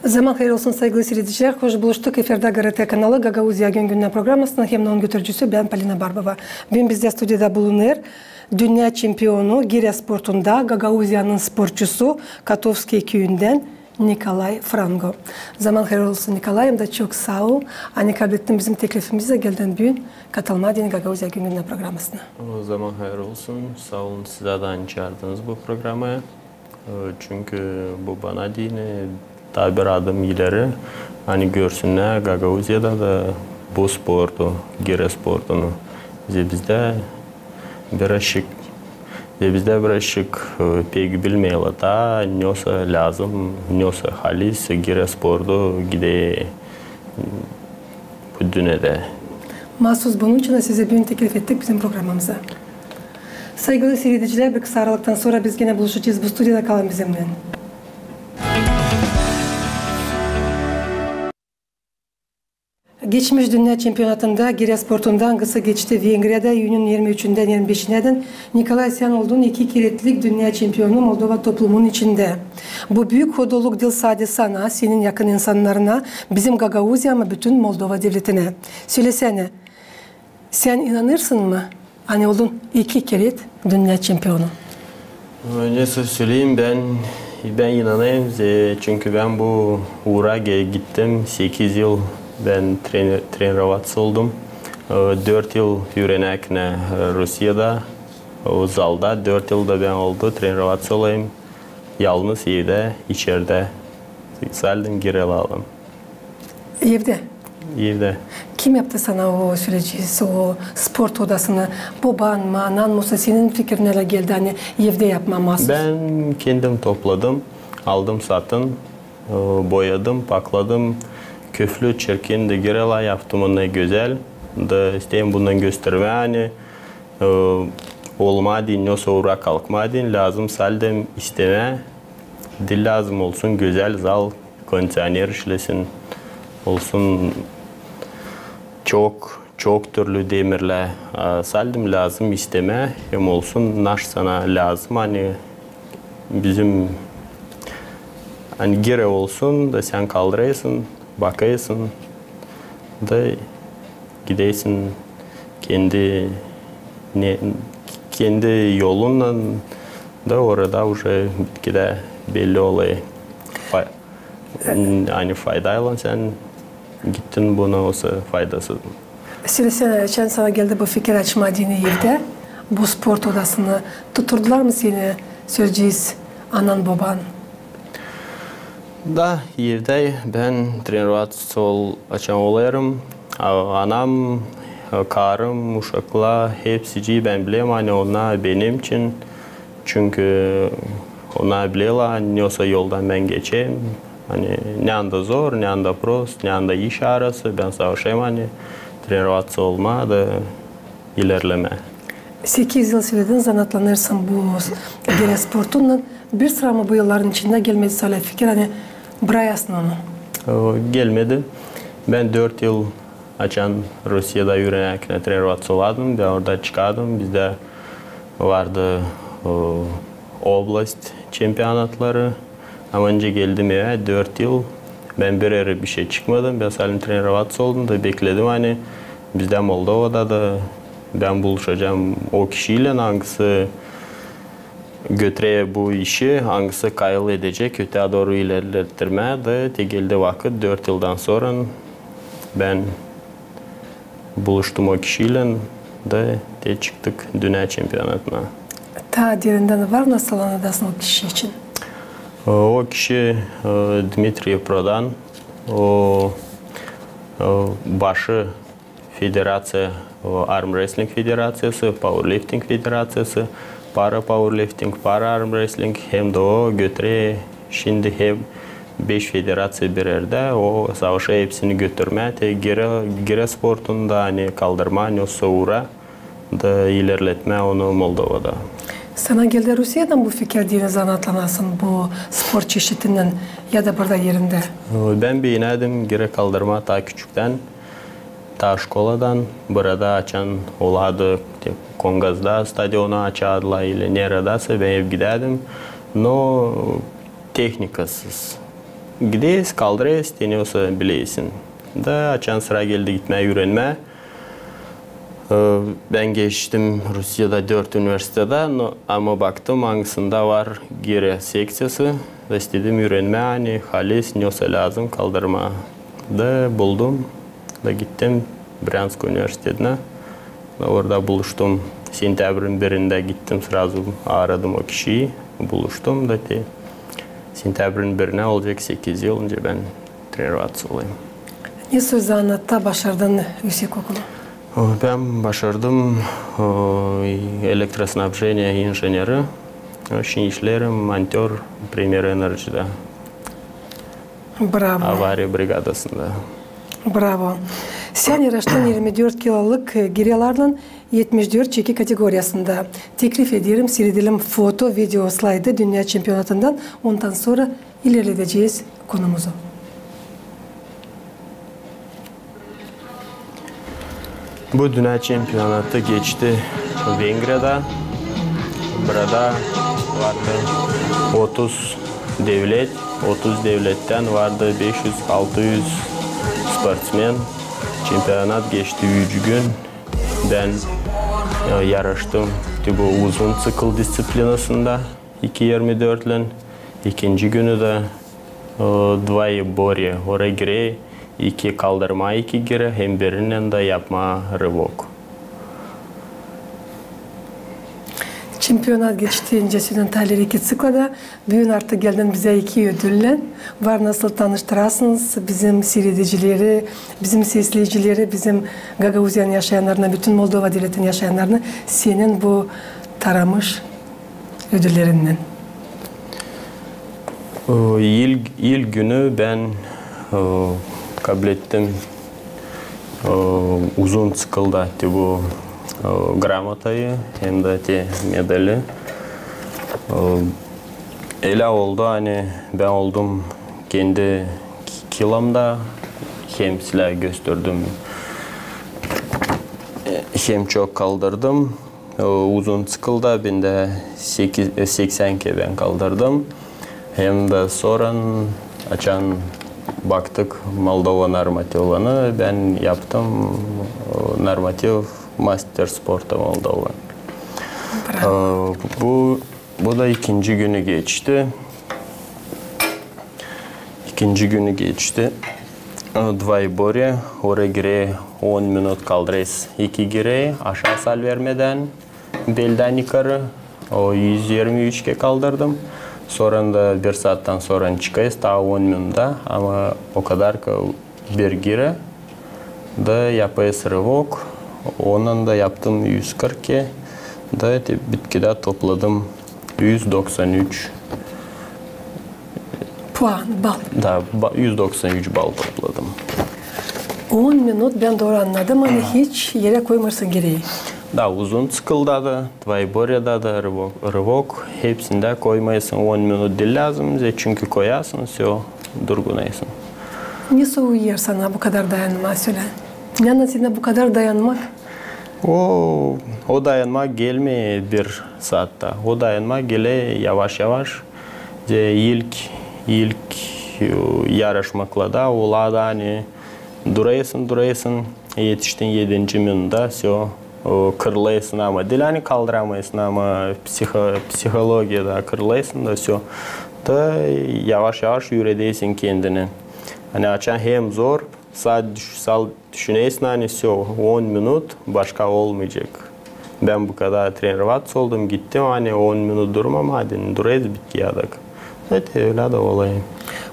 Zaman hayır olsun saygılı seyirciler. Hoş buluştuk. Efirde GRT kanalı Gagauzya Günden programmasının hem onun götürücüsü ben Polina Barbova. Bugün bizde stüdyoda bulunur. Dünya çempiyonu gire sportunda Gagauzya'nın sporcusu Katovski köyünden Nikolay Frango. Zaman hayır olsun Nikolay'ım da çok sağ ol. Hani kabul ettin bizim teklifimize geldin bugün katılmadın Gagauzya Günden programmasına. O zaman hayır olsun. Sağ olun size de çağırdınız bu programa. Çünkü bu bana değil daha bir adım ileri. Hani görsünler Gagauzya'da da bu sportu, gire sportunu. Bizde bir şık pek bilmeyelim da neyse lazım, neyse halis gire sportu gide bu dünyada. Mahsus bunun için de size bir teklif ettik bizim programımıza. Saygılı seyirciler, bir kısa aralıktan sonra biz yine buluşacağız. Bu stüdyoda kalın bizimle. Geçmiş Dünya Çempiyonatında gire sportundan kısa geçti. Vengriya'da Eylül'ün 23'ünden 25'inden Nikolay sen oldun 2 keretlik Dünya Çempiyonu Moldova toplumunun içinde. Bu büyük hodoluk değil sadece sana, senin yakın insanlarına, bizim Gagauzya ama bütün Moldova devletine. Söylesene, sen inanırsın mı? Hani oldun 2 keret Dünya Çempiyonu. Öyleyse söyleyeyim ben inanayım çünkü ben bu uğra gittim 8 yıl. Ben trenerovac oldum. 4 yıl öğrenekle Rusya'da, o zalda 4 yılda ben oldu trenerovac olayım. Yalnız evde, içeride. Saldım, gire alalım. Evde? Evde. Kim yaptı sana o süreci, o spor odasını? Baban mı, anan mı? Senin fikrine geldi hani evde yapma mahsus? Ben kendim topladım, aldım satın, boyadım, pakladım. Köflü, çirkin de girela yaptım ne güzel. Da isteyim bundan gösterme hani olmadı, neyse uğra kalkmadı. Lazım saldım isteme. Dil lazım olsun, güzel zal, kondisyoner işlesin. Olsun çok türlü demirle saldım lazım isteme. Hem olsun naş sana lazım hani bizim hani gire olsun da sen kaldırıyorsun. Bakıyorsun da gidiyorsun kendi yolunla da orada уже gide belli oluyor. Hani faydayla sen gittin buna olsa faydası. Sen sana geldi bu fikir açmadığını yerde bu spor odasını tuturdular mı seni sözcüğüz anan baban? Da evde ben trenerovac açan oluyorum. Anam, karım, uşaklar hepsi ben biliyorum hani onlar benim için. Çünkü onlar biliyorlar neyse yoldan ben geçeyim. Hani ne anda zor, ne anda prost, ne anda iş arası ben savaşayım hani trenerovac olma da ilerleme. 8 yıl söyledin zanatlanırsın bu gire sportunla. Bir sıra mı bu yılların içinde gelmedi sana fikir hani bırakasın onu? Gelmedi. Ben 4 yıl açan Rusya'da öğrenerken trenerovac oldum ve orada çıkardım. Bizde vardı oblast çempiyonatları. Ama önce geldim eve 4 yıl. Ben bir şey çıkmadım. Ben salim trenerovac oldum da bekledim hani bizde Moldova'da da ben buluşacağım o kişiyle hangisi götüreye bu işi, hangisi kayıl edecek, öteye doğru ilerlettirmeye de geldi vakit 4 yıldan sonra ben buluştum o kişiyle de çıktık Dünya Çempiyonatına. Ta derinden var nasıl anladasın o kişi için? O kişi Dmitriy Prodan, o başı federasyası, Arm Wrestling Federasyası, Powerlifting Federasyası, para powerlifting, para arm wrestling hem de o götüre şimdi hem 5 federasya bir yerde o savaşa hepsini götürme gire sportunda hani kaldırma neyse uğra da ilerletme onu Moldova'da. Sana geldi Rusya'dan bu fikir diye zanatlanasın bu spor çeşitinden ya da burada yerinde? Ben beğendim gire kaldırma ta küçükten. Ta şkoladan burada açan oladı Kongaz'da stadyonu açarlar ile neredeyse ben hep giderdim. No teknikasız. gideyiz, kaldırıyız, deniyorsa bileysin. Da açan sıra geldi gitmeye, öğrenmeye. Ben geçtim Rusya'da 4 üniversitede ama baktım hangisinde var gire seksiyası. Da istedim öğrenme, hani halis neyse lazım kaldırma. Da buldum, da gittim Bryansk Üniversitesi'ne. Orada buluştum. Sentyabrın birinde gittim, sırası aradım o kişiyi, buluştum da sentyabrın birine olacak 8 yıl önce ben trener olayım. Ne sözü anlattı başardın yüksek okulu? Ben başardım elektroснабжение inженeri. Şimdi işlerim monteur Premier Energy'de. Bravo. Avariya brigadasında. Bravo. Sen yarıştın 24 kiloluk giriyalarla 74 çeki kategorisinde. Teklif ederim, seyredelim foto, video, slaydı dünya çempiyonatından. Ondan sonra ilerleteceğiz konumuzu. Bu dünya çempiyonatı geçti Vengrya'da. Burada vardı 30 devlet, 30 devletten vardı 500-600 sportsmen. Çempiyonat geçti 3 gün. Ben yarıştım bu uzun cikl disiplinasında 2.24 ile. İkinci günü de двоеборье, oraya gire, 2 kaldırma, 2 gire, hem birinden de yapma rıvok. Çempiyonat geçtiğince sizin talir 2 ciklada. Bugün artık geldin bize 2 ödülle. Var nasıl tanıştırasınız bizim seyredicileri, bizim seyircileri, bizim Gagauzyan yaşayanlarına, bütün Moldova devletinin yaşayanlarına senin bu taramış ödüllerinden. İlk günü ben kabul ettim uzun ciklda bu gramotayı hem de medali. Öyle oldu, hani ben oldum kendi kilomda, hem silah gösterdim, hem çok kaldırdım. Uzun ciklda ben de 80 ben kaldırdım. Hem de sonra açan baktık Moldova normativini, ben yaptım normativ Master Sport'a Moldova. Bu da ikinci günü geçti. Двоеборье, oraya gire 10 minut kaldırız. 2 gire, aşağı sal vermeden belden yukarı. O 123'ke kaldırdım. Sonra da 1 saatten sonra çıkayız, daha 10 minuta ama o kadar ki bir gire da yapayız rıvok. Onun da yaptım 140 da bitkide topladım 193 puan, bal. Da 193 bal topladım. 10 minut ben doğru anladım, hani hiç yere koymarsın gereği. Da uzun ciklda da, двоеборье'da da rıvok hepsinde koymayasın 10 minut değil lazım. Çünkü koyarsın, durgunaysın. Ne soğuyor sana bu kadar dayanma söyle? Yani sana bu kadar dayanmak? O dayanmak gelmiyor bir saatte. O dayanmak gele yavaş yavaş. İlk yarışmakla da ola da hani duraysın, yetiştin 7. minutta, kırılaysın ama değil, hani kaldıramayısın ama psikolojide kırılaysın da da yavaş yavaş yürüdeysin kendini. Hani açan hem zor, düşüneysin hani 10 minut başka olmayacak. Ben bu kadar trener oldum, gittim hani 10 minut durmam, hadi durayız bitki yadık. Evet, öyle de olayım.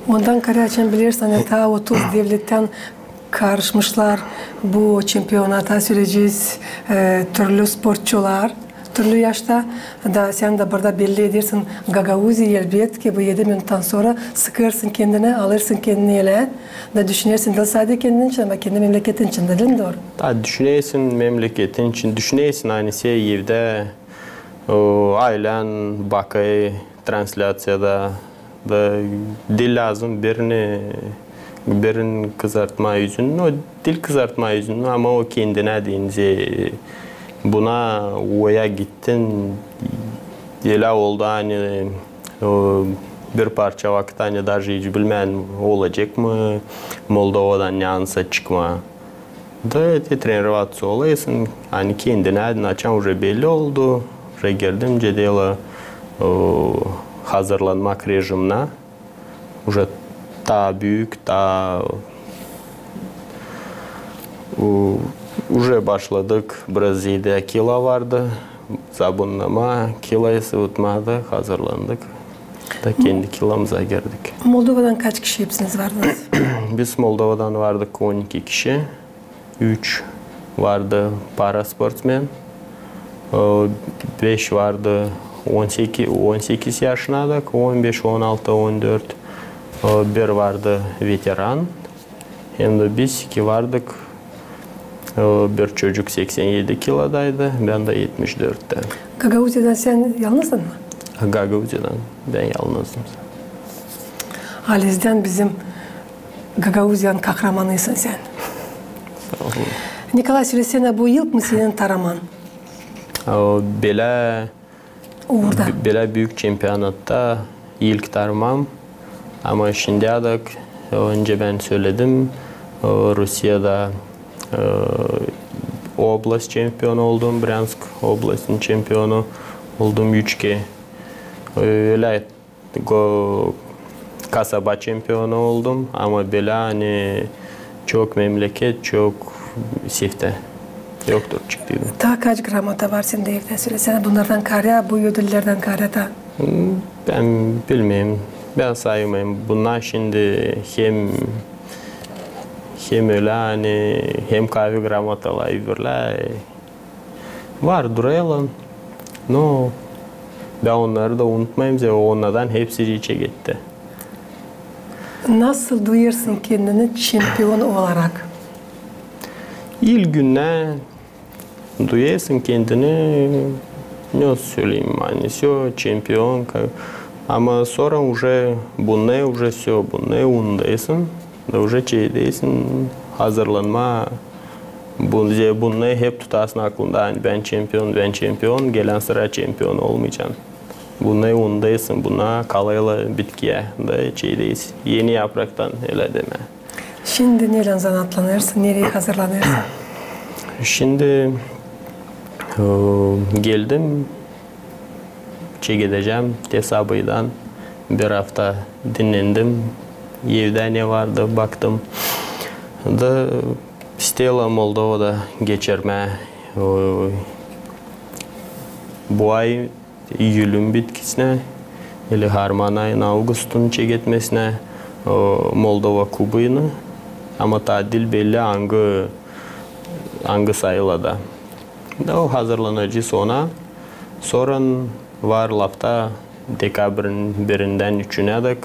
Ondan kare açan bilirsen ta 30 devletten karışmışlar bu çempiyonata süreceğiz, türlü sporcular, türlü yaşta da sen de burada belli edersin Gagauzi elbet ki bu 7 minuttan sonra sıkırsın kendine, alırsın kendini ele da düşünürsün da sadece kendin için ama kendi memleketin için de değil mi doğru? Da düşünüyorsun memleketin için, düşünüyorsun aynı evde ailen bakay translasyada da dil lazım birini kızartma yüzünün, o dil kızartma yüzünün ama o kendine deyince buna oya gittin, öyle oldu hani bir parça vakit hani daha hiç bilmem olacak mı, Moldova'dan ne ansa çıkma. Da trenervatsı olayısın, hani kendine adın açan уже belli oldu. Уже girdim cedela hazırlanmak rejimine. Уже daha büyük, daha уже başladık. Brezilya'da kilo vardı. Zabunlama, kiloyu sıvıtmadı, hazırlandık. Da kendi kilomuza girdik. Moldova'dan kaç kişi hepsiniz vardınız? Biz Moldova'dan vardık 12 kişi. 3 vardı para sportsmen. 5 vardı 18 yaşındadık. 15, 16, 14. Bir vardı veteran. Hem de biz iki vardık. Bir çocuk 87 kilodaydı. Ben de 74'te. Gagauzya'dan sen yalnızdın mı? Gagauzya'dan ben yalnızdım. Aliz'den bizim Gagauzya'nın kahramanıysın sen. Nikolay söylesene, bu ilk mı senin taraman? Bela büyük çempiyonatta ilk taramam. Ama şimdi adak önce ben söyledim. Rusya'da oblast şampiyonu oldum. Bryansk Oblast'ın şampiyonu oldum 3 kez. Öyle kasaba şampiyonu oldum. Ama bela hani çok memleket, çok sifte. Yoktur çıktıydı. Daha kaç gramata var senin de evde söylesene. Bunlardan karya, bu ödüllerden karyata. Ben bilmiyorum. Ben saymayayım. Bunlar şimdi hem öyle hani hem kahve gramatalar verirler. Var durayalım. No. Ben onları da unutmayayım. Onlardan hepsi içe gitti. Nasıl duyuyorsun kendini şampiyon olarak? İlk günden duyuyorsun kendini, ne söyleyeyim, hani şampiyon. Ama sonra bununla все, bununla undaysın. Da şeydesin, hazırlanma. Bununla hep tutasın aklında. Yani ben şampiyon, gelen sıra şampiyon olmayacaksın. Bununla undaysın, buna kalayla bitkiye da şeydeyiz. Yeni yapraktan öyle deme. Şimdi neyle zanatlanırsın, nereye hazırlanırsın? Şimdi geldim, gideceğim Tesabı'dan bir hafta dinlendim. Evde ne vardı baktım. Da Stella Moldova'da geçirme. Bu ay Eylül'ün bitkisine, ili Harman ayın Ağustos'un çeketmesine Moldova Kubı'nı. Ama tadil belli hangi sayılada. Da o hazırlanıcı sonra var lafta dekabrın 1'inden 3'üne dek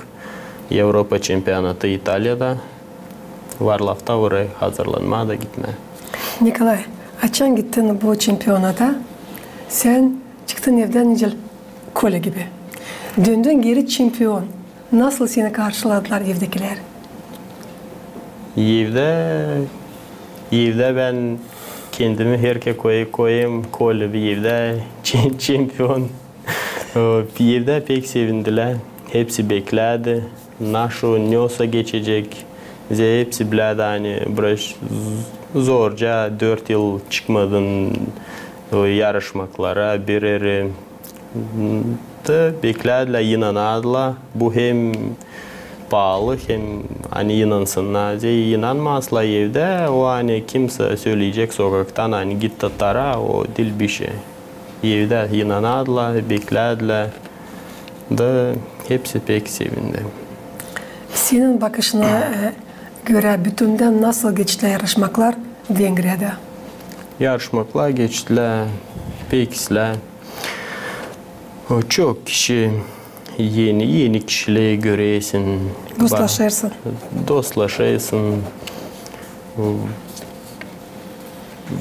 Avrupa Çempiyonatı İtalya'da var lafta oraya hazırlanma da gitme. Nikolay, açan gittin bu çempiyonata, sen çıktın evden nicel kole gibi. Döndün geri şampiyon. Nasıl seni karşıladılar evdekiler? Evde ben kendimi herke koyayım kole bir evde şampiyon. Bir evde pek sevindiler. Hepsi bekledi. Nasıl ne olsa geçecek. Hepsi biledi hani zorca 4 yıl çıkmadın yarışmaklara birer da beklediler, inanadılar. Bu hem pahalı hem hani inansınlar. İnanmazlar evde. O hani kimse söyleyecek sokaktan hani git Tatar'a o dil bir şey. Evde inanadılar, beklediler. Da hepsi pek sevindi. Senin bakışına göre bütünden nasıl geçti yarışmaklar Vengrya'da? Yarışmaklar geçtiler, pekisler. Çok kişi yeni kişileri görüyorsun. Dostlaşırsın.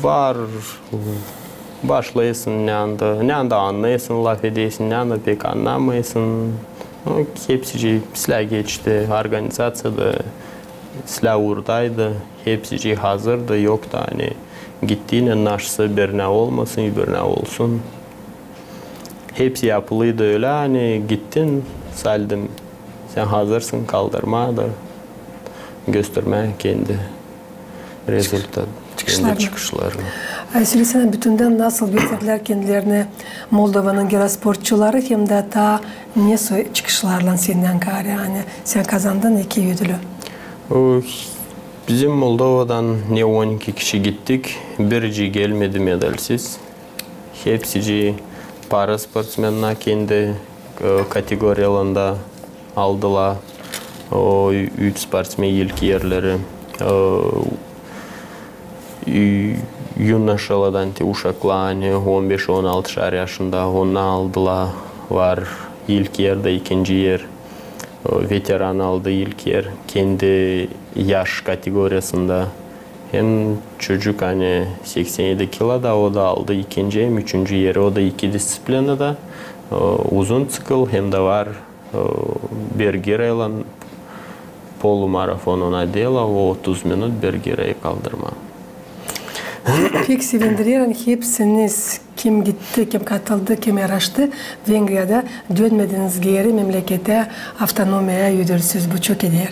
Var başlayısın ne anda anlayısın, laf ediyorsun, ne anda pek anlamayısın. Hepsi silah geçti, organizasyada silah oradaydı, hepsi hazırdı, yoktu hani gittiğine naşısı bir ne olmasın, bir ne olsun. Hepsi yapılıydı öyle hani gittin, saldım sen hazırsın, kaldırma da gösterme kendi rezultat, kendi çıkışlarını. Söylesene bütünden nasıl gösterdiler kendilerine Moldova'nın geri sporcuları hem de ta ne çıkışlarla senden kare yani sen kazandın 2 ödülü. Bizim Moldova'dan ne 12 kişi gittik, birci gelmedi medalsiz. Hepsi para sportsmenler kendi kategoriyalarında aldılar. O 3 sportsmen ilk yerleri. Yunaşalardan uşaklar 15-16 yaşında onu aldılar. Var ilk yerde, ikinci yer. Veteran aldı ilk yer. Kendi yaş kategorisinde. Hem çocuk 87 kiloda o da aldı ikinci hem üçüncü yeri. O da 2 disiplinada. Uzun sıkıl hem de var bir gireyle polumarafonuna değil o 30 minut bir gireyi kaldırma. Pek sevindiriyor. Hepsiniz kim gitti, kim katıldı, kim yarıştı. Vengriya'da dönmediniz geri memlekete avtonomiya ödülsüz. Bu çok eder.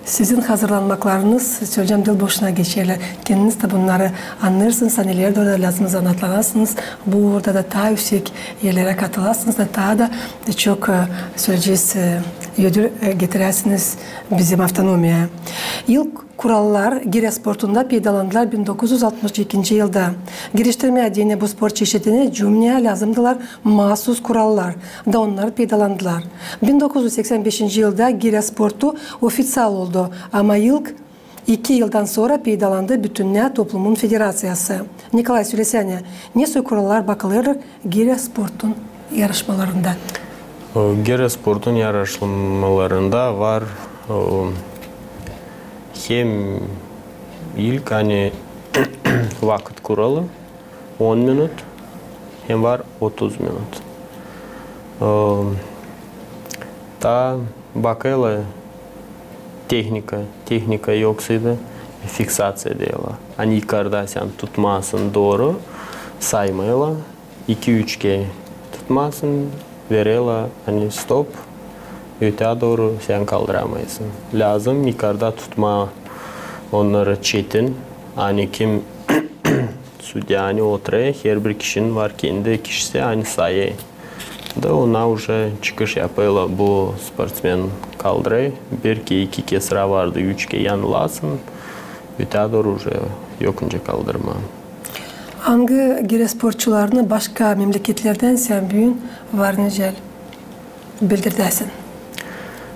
Sizin hazırlanmaklarınız söyleyeceğim dil boşuna geçerler. Kendiniz de bunları anlarsınız. Neler de lazım anlatırsınız. Bu orada da daha yüksek yerlere katılasınız da daha da çok söyleyeceğiz ödül getirersiniz bizim avtonomiya. İlk kurallar giri sportunda peydalandılar 1962 yılda. Giriştirme adına bu spor çeşidine cümleye lazımdılar mahsus kurallar da onlar peydalandılar. 1985 yılda giri sportu ofisyal oldu ama ilk 2 yıldan sonra peydalandı Bütünlüğe Toplumun Federasyası. Nikolay söylesene, ne kurallar bakılır giri sportun yarışmalarında? Giri sportun yarışmalarında var hem ilk vakit kuralı 10 minut hem var 30 minut. Da bakıyla teknika yoksaydı fiksasya diyorlar. Yukarıda sen tutmasın doğru saymayla 2-3 kez tutmasın verela stop öte doğru sen kaldıramayısın. Lazım yukarıda tutma onları çetin. Kim sudya oturuyor her bir kişinin var kendi kişisi sayı. Da ona уже çıkış yapıyla bu sportsmen kaldırıyor. Bir ki 2 kez sıra vardı 3 kez yanılasın. Öte doğru уже yokunca kaldırma. Hangi giri sporcularını başka memleketlerden sen büyün var necel bildirdesin?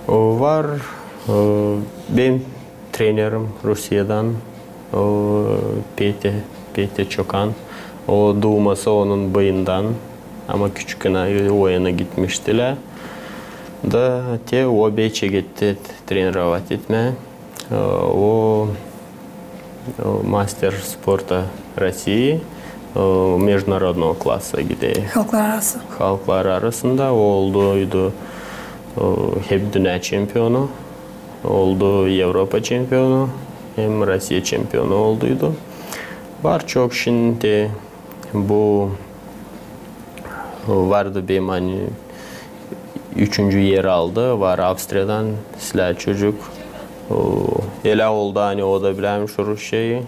Var. Ben trenerim Rusya'dan. Pete Çokan. O doğması onun bayından. Ama küçükken oyuna gitmiştiler. Da o Beç'e gitti treneravat etme. O master sporta России международного класса gidiyor. Halklar arası. Halklar arasında olduydu. Hep dünya şampiyonu oldu, Avrupa şampiyonu, hem Rusya şampiyonu olduydu. Var çok şimdi bu vardı benim 3. yer aldı. Var Avusturya'dan silah çocuk. Ele oldu o da bilmiş Rusya'yı.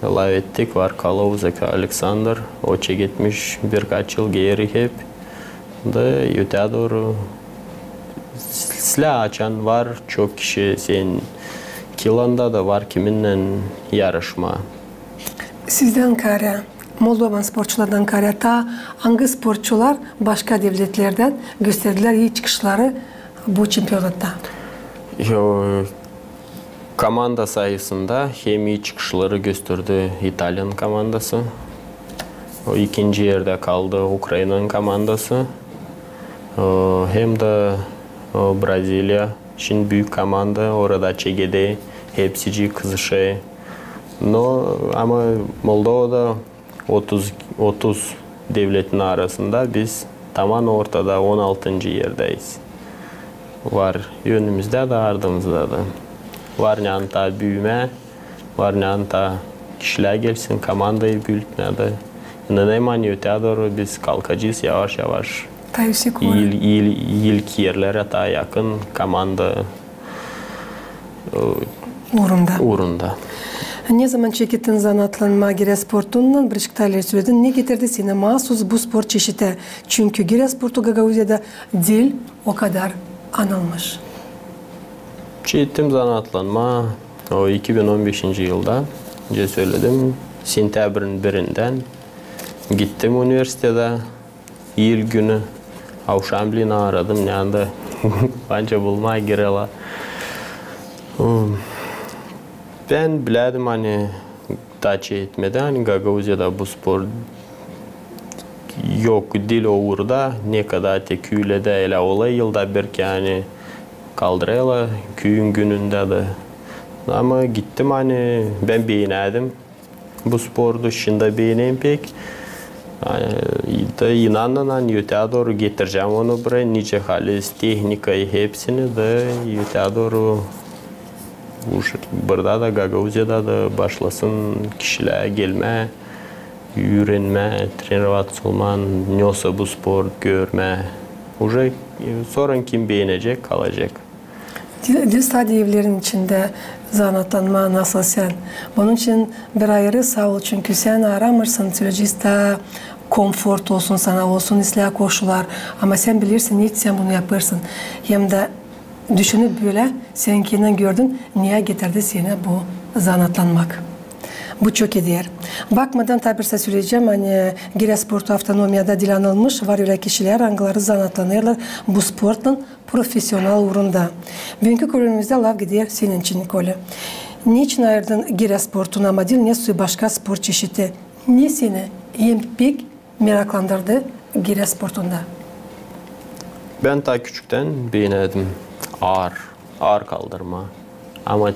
Lav ettik. Var Kalovzak Alexander. O gitmiş birkaç yıl geri hep. Da öte doğru silah açan var çok kişi sen kilanda da var kiminle yarışma. Sizden kare, Moldovan sporculardan kare ta hangi sporcular başka devletlerden gösterdiler iyi çıkışları bu şampiyonatta? Komanda sayısında hem iyi çıkışları gösterdi İtalyan komandası. O ikinci yerde kaldı Ukrayna'nın komandası. Hem de Brezilya, şimdi büyük komanda orada ÇGD, hepsi kızışıyor. Ama Moldova'da 30 devletin arasında biz tamam ortada 16. yerdeyiz. Var yönümüzde de ardımızda da. Var nanta büyüme, var nanta kişiler gelsin komandayı büyütmeye de. İnanayım öte doğru biz kalkacağız yavaş yavaş. Ta yüksek ilk yerlere daha yakın komanda uğrunda. Ne zaman çekittin zanatlanma gire sportundan bir çıktarlar söyledin. Ne getirdi seni mahsus bu spor çeşidi? Çünkü gire sportu Gagavuzya'da dil o kadar anılmış. Çekittim zanatlanma o 2015. yılda. Önce söyledim. Sentyabrın birinden gittim üniversitede. Yıl günü avşamlığını aradım. Yani de bence bulmaya gireler. Ben biledim hani taçı etmedi. Hani Gagavuzya'da bu spor yok dil uğurda ne kadar teküyle de ele olay yılda bir ki hani kaldırıyorlar köyün gününde de. Ama gittim hani ben beğendim. Bu spordu şimdi beğeneyim pek. Da inanın hani öteye doğru getireceğim onu buraya. Nice halis, teknikayı hepsini de öteye doğru burada da Gagavuzya'da da başlasın kişilere gelme, öğrenme, trenerat olman, neyse bu spor görme. Sonra kim beğenecek kalacak. Dil evlerin içinde zanatlanma nasıl sen? Bunun için bir ayrı sağ ol çünkü sen aramırsın sürücüste konfort olsun sana olsun islah koşullar ama sen bilirsin hiç sen bunu yaparsın. Hem de düşünüp böyle seninkinden gördün niye getirdi seni bu zanatlanmak. Bu çok iyi değer. Bakmadan tabi söyleyeceğim hani gire sportu avtonomiyada dil anılmış var öyle kişiler hangileri zanatlanıyorlar bu sportun profesyonel uğrunda. Bugünkü konumuzda lav gidiyor senin için Nikole. Niçin ayırdın gire sportunu ama dil ne başka spor çeşidi? Ne seni pek meraklandırdı gire sportunda? Ben ta küçükten beğendim. Ağır kaldırma. Ama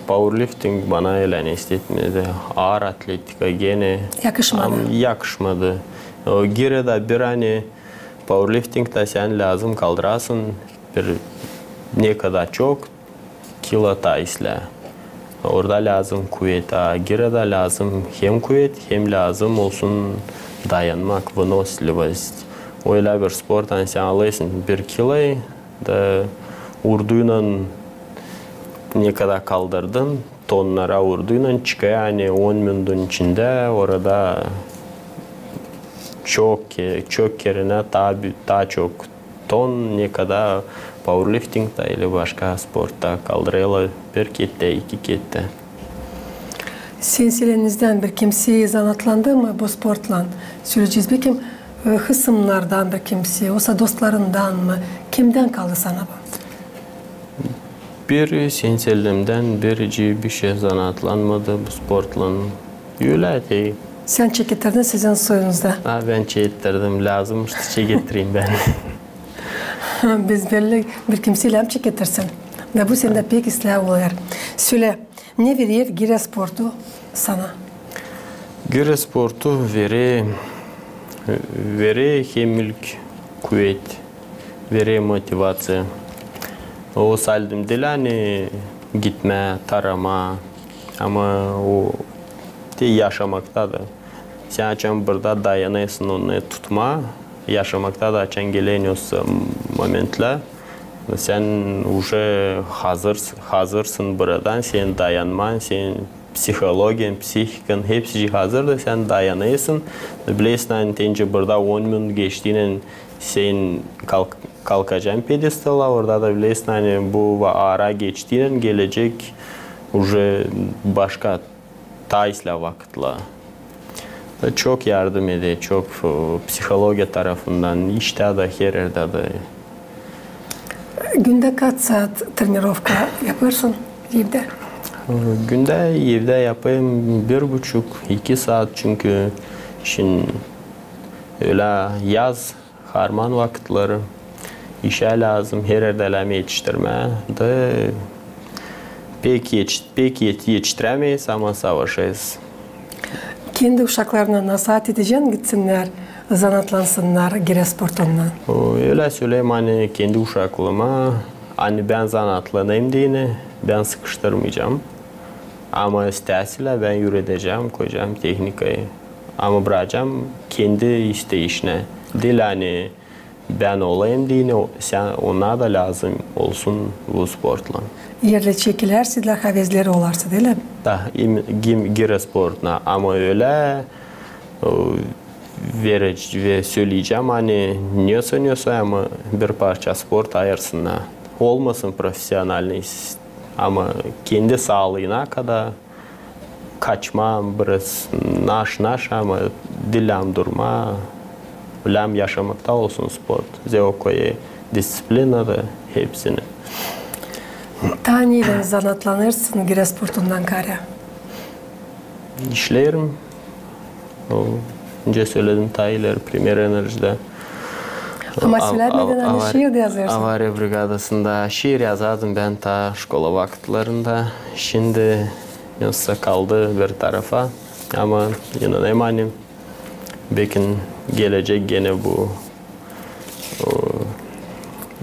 powerlifting bana öyle istetmedi. Ağır atletika gene yakışmadı. O girede bir hani powerlifting'de sen lazım kaldırasın bir ne kadar çok kilo taisle. Orada lazım kuvvet. Girede lazım hem kuvvet hem lazım olsun dayanmak, vınосливость. Öyle bir spordan sen alırsın bir kiloyu da urduyla ne kadar kaldırdın, tonlara vurduğuyla çıkıyor yani 10 minutun içinde orada çok yerine daha çok ton ne kadar powerlifting'da ile başka sportta kaldırıyorlar bir kette, iki kette. Silsilenizden bir kimseye zanatlandı mı bu sportla? Söyleyeceğiz belki hısımlardan bir kimseye, olsa dostlarından mı? Kimden kaldı sana bu? Bir sinselimden bir şey zanatlanmadı bu sportla. Öyle değil. Sen çekittirdin sizin soyunuzda. Ben çekittirdim. Lazım işte çekittireyim ben. Biz belli bir kimseyle hem çekittirsin. Ve bu sende pek ıslah oluyor. Söyle, ne verir gire sportu sana? Gire sportu veri hem ilk kuvvet, veri motivasyon. O saldım değil hani gitme, tarama ama o yaşamakta da. Sen açan burada dayanıyorsun onu tutma, yaşamakta da açan geleniyorsa momentler. Sen уже hazırsın buradan, sen dayanman, sen psikologen, psihiken hepsi hazır da sen dayanıyorsun. Bilirsin hani tence burada 10 minut geçtiğinin sen kalkacaksın pedestala, orada da bilirsin hani bu ara geçtiğinin gelecek уже başka taisla vakitla. Çok yardım ediyor, çok psikoloji tarafından, işte de her yerde de. Günde kaç saat trenirovka yaparsın evde? Günde evde yapayım 1,5-2 saat çünkü şimdi öyle yaz harman vakitleri işe lazım her yerde yetiştirme de pek yetiştiremeyiz ama savaşıyız. Kendi uşaklarına nasihat edeceksin gitsinler, zanatlansınlar gire sportundan. Öyle söyleyeyim hani kendi uşaklarıma hani ben zanatlanayım diye ben sıkıştırmayacağım. Ama isterseler ben öğreteceğim, koyacağım teknikayı. Ama bırakacağım kendi isteyişine. değil hani ben olayım değil, ona da lazım olsun bu sportla. Yerli çekiler sizler havezleri olarsa değil mi? Da gire sportuna ama öyle ve söyleyeceğim hani neyse ama bir parça sport ayırsınlar. Olmasın profesyonel ama kendi sağlığına kadar kaçma, biraz naş ama dilam durma, bilam yaşamakta olsun sport. Zevkoyu, disiplina da hepsini. Tanıyla zanatlanırsın gire sportundan kare? İşlerim. Önce söyledim tayiler, Premier Enerji'de. Ama söylemeden hani şiir de yazarsın. Avariya brigadasında şiir yazardım ben ta şkola vakitlerinde. Şimdi yoksa kaldı bir tarafa. Ama yine emanim. Belki gelecek gene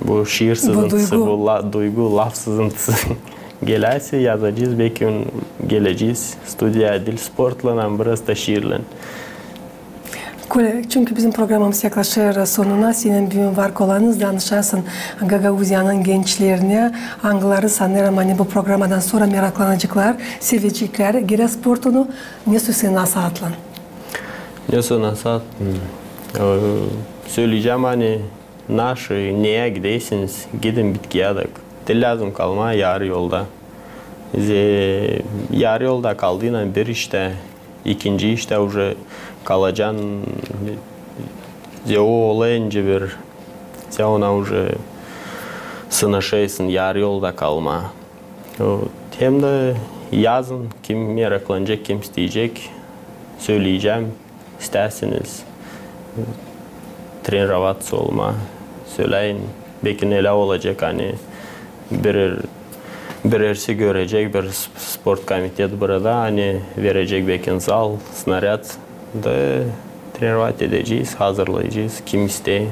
bu şiir sızıntısı, bu duygu laf sızıntısı gelirse yazacağız. Belki geleceğiz. Stüdyo dil sportla biraz da şiirle. Çünkü bizim programımız yaklaşır sonuna. Senin büyüğün var kolanız danışarsın Gagauzya'nın gençlerine. Hangileri sanırım hani bu programadan sonra meraklanacaklar, sevecekler. Gire sportunu nasıl nasıl atlan? Nasıl söyleyeceğim hani neye gidersiniz? Gidin bitkiye de. Lazım kalma yarı yolda. Yarı yolda kaldığında bir işte, ikinci işte уже kalacaksın. O olayınca ona уже sınışaysın yarı yolda kalma. Hem de yazın kim meraklanacak, kim isteyecek söyleyeceğim. İsterseniz trenirovаться olma söyleyin. Belki neler olacak hani birisi görecek bir spor komiteti burada hani verecek belki zal, snaryat da trenirovать edeceğiz, hazırlayacağız. Kim isteği.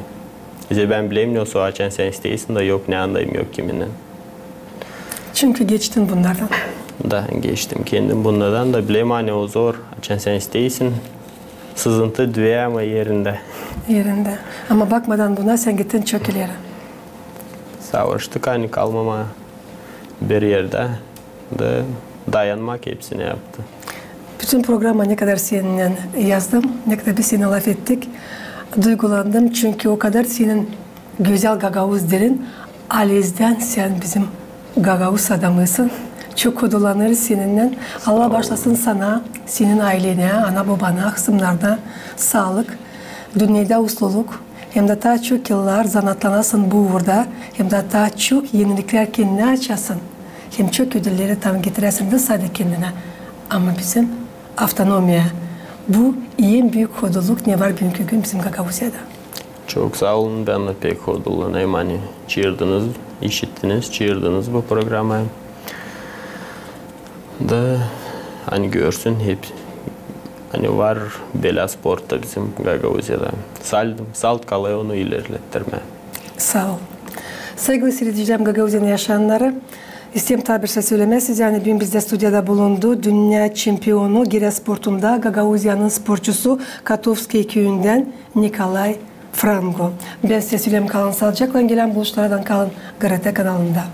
Ben bilemiyorum açan sen isteyesin de yok ne andayım yok kiminden. Çünkü geçtin bunlardan. Da geçtim kendim bunlardan da bileyim hani o zor. Açan sen isteyesin. Sızıntı düğe ama yerinde. Yerinde. Ama bakmadan buna sen gittin çok ileri. Savaştık hani kalmama bir yerde de dayanmak hepsini yaptı. Bütün programa ne kadar seninle yazdım, ne kadar bir seni laf ettik. Duygulandım çünkü o kadar senin güzel Gagavuz dilin. Aliz'den sen bizim Gagavuz adamısın. Çok kodulanırız seninle. Allah başlasın sana, senin ailene, ana babana, kısımlarda sağlık, dünyada usluluk. Hem de daha çok yıllar zanatlanasın bu uğurda. Hem de daha çok yenilikler kendine açasın. Hem çok ödülleri tam getiresin de sadece kendine. Ama bizim avtonomiya, bu en büyük koduluk ne var bugünkü gün bizim Gagavuzya'da. Çok sağ olun. Ben de pek kodulanayım. Hani çığırdınız, işittiniz, çığırdınız bu programı. Da hani görsün hep hani var bela sportta bizim Gagavuzya'da. Salt kalıyor onu ilerlettirme. Sağ ol. Saygılı seyredeceğim Gagavuzya'nın yaşayanları. İsteyim tabirse söylemesiz yani dün bizde stüdyoda bulundu. Dünya şampiyonu gire sportunda Gagavuzya'nın sporcusu Katovski köyünden Nikolay Frango. Ben size söyleyeyim kalın sağlıcakla gelen buluşlardan kalın GRT kanalında.